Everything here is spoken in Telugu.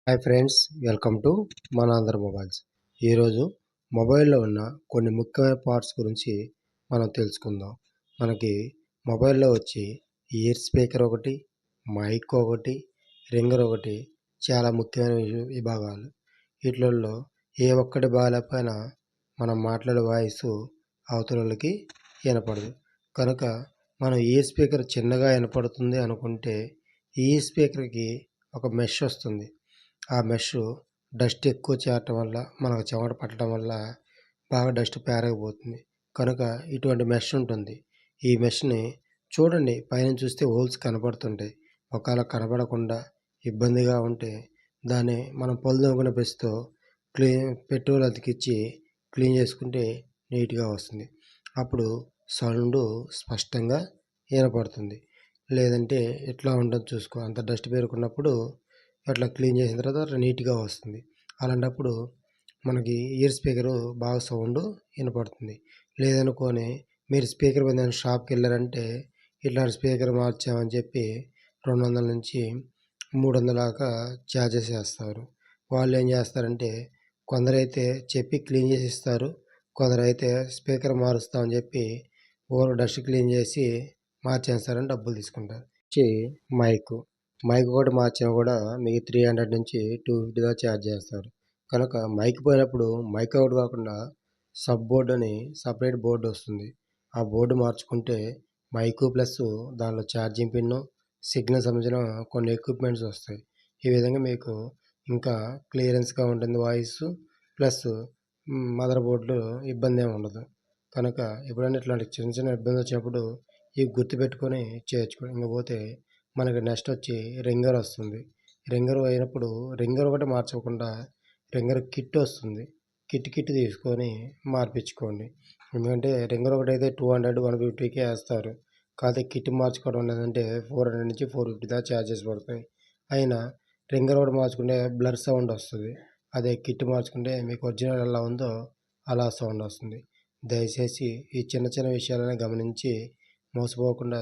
హాయ్ ఫ్రెండ్స్, వెల్కమ్ టు మనందర్ మొబైల్స్. ఈరోజు మొబైల్లో ఉన్న కొన్ని ముఖ్యమైన పార్ట్స్ గురించి మనం తెలుసుకుందాం. మనకి మొబైల్లో వచ్చి ఇయర్ స్పీకర్ ఒకటి, మైక్ ఒకటి, రింగర్ ఒకటి చాలా ముఖ్యమైన విభాగాలు. వీటిల్లో ఏ ఒక్కటి బాగాలేకపోయినా మనం మాట్లాడే వాయిస్ అవతలకి వినపడదు. కనుక మనం ఇయర్ స్పీకర్ చిన్నగా వినపడుతుంది అనుకుంటే ఇయర్ స్పీకర్కి ఒక మెష్ వస్తుంది. ఆ మెష్ డస్ట్ ఎక్కువ చేరటం వల్ల మనకు చెమట పట్టడం వల్ల బాగా డస్ట్ పేరకపోతుంది. కనుక ఇటువంటి మెష్ ఉంటుంది. ఈ మెష్ని చూడండి, పైన చూస్తే హోల్స్ కనపడుతుంటాయి. ఒకవేళ కనపడకుండా ఇబ్బందిగా ఉంటే దాన్ని మనం పళ్ళు తోముకునే బ్రష్తో పెట్రోల్ అతికిచ్చి క్లీన్ చేసుకుంటే నీట్గా వస్తుంది. అప్పుడు సౌండ్ స్పష్టంగా వినపడుతుంది. లేదంటే ఎట్లా ఉంటుందో చూసుకో, అంత డస్ట్ పేరుకున్నప్పుడు అట్లా క్లీన్ చేసిన తర్వాత నీట్గా వస్తుంది. అలాంటప్పుడు మనకి ఇయర్ స్పీకరు బాగా సౌండ్ వినపడుతుంది. లేదనుకొని మీరు స్పీకర్ మీద షాప్కి వెళ్ళారంటే ఇట్లాంటి స్పీకర్ మార్చామని చెప్పి 200 నుంచి 300 దాకా ఛార్జెస్ చేస్తారు. వాళ్ళు ఏం చేస్తారంటే కొందరైతే చెప్పి క్లీన్ చేసి ఇస్తారు, కొందరైతే స్పీకర్ మారుస్తామని చెప్పి డస్ట్ క్లీన్ చేసి మార్చేస్తారని డబ్బులు తీసుకుంటారు. మైక్ మైక్ కూడా మార్చినా కూడా మీకు 300 నుంచి 250 దాకా ఛార్జ్ చేస్తారు. కనుక మైక్ పోయినప్పుడు మైక్ అవుట్ కాకుండా సబ్ బోర్డ్ అని సపరేట్ బోర్డు వస్తుంది. ఆ బోర్డు మార్చుకుంటే మైకు ప్లస్ దానిలో ఛార్జింగ్ పిన్ను, సిగ్నల్ సంబంధించిన కొన్ని ఎక్విప్మెంట్స్ వస్తాయి. ఈ విధంగా మీకు ఇంకా క్లియరెన్స్గా ఉంటుంది వాయిస్, ప్లస్ మదర్ బోర్డులో ఇబ్బంది ఏమి ఉండదు. కనుక ఎప్పుడైనా ఇట్లాంటి చిన్న చిన్న ఇబ్బంది వచ్చినప్పుడు ఇవి గుర్తుపెట్టుకొని చేర్చుకోండి. ఇంకపోతే మనకి నెక్స్ట్ వచ్చి రింగర్ వస్తుంది. రింగర్ అయినప్పుడు రింగర్ ఒకటి మార్చకుండా రింగర్ కిట్ వస్తుంది. కిట్ తీసుకొని మార్పించుకోండి. ఎందుకంటే రింగర్ ఒకటి అయితే 200, 150కే వేస్తారు. కాకపోతే కిట్ మార్చుకోవడం లేదంటే 400 నుంచి 450 దాకా ఛార్జెస్ పడతాయి. అయినా రింగర్ ఒకటి మార్చుకుంటే బ్లర్ సౌండ్ వస్తుంది. అదే కిట్ మార్చుకుంటే మీకు ఒరిజినల్ ఎలా ఉందో అలా సౌండ్ వస్తుంది. దయచేసి ఈ చిన్న చిన్న విషయాలను గమనించి మోసపోకుండా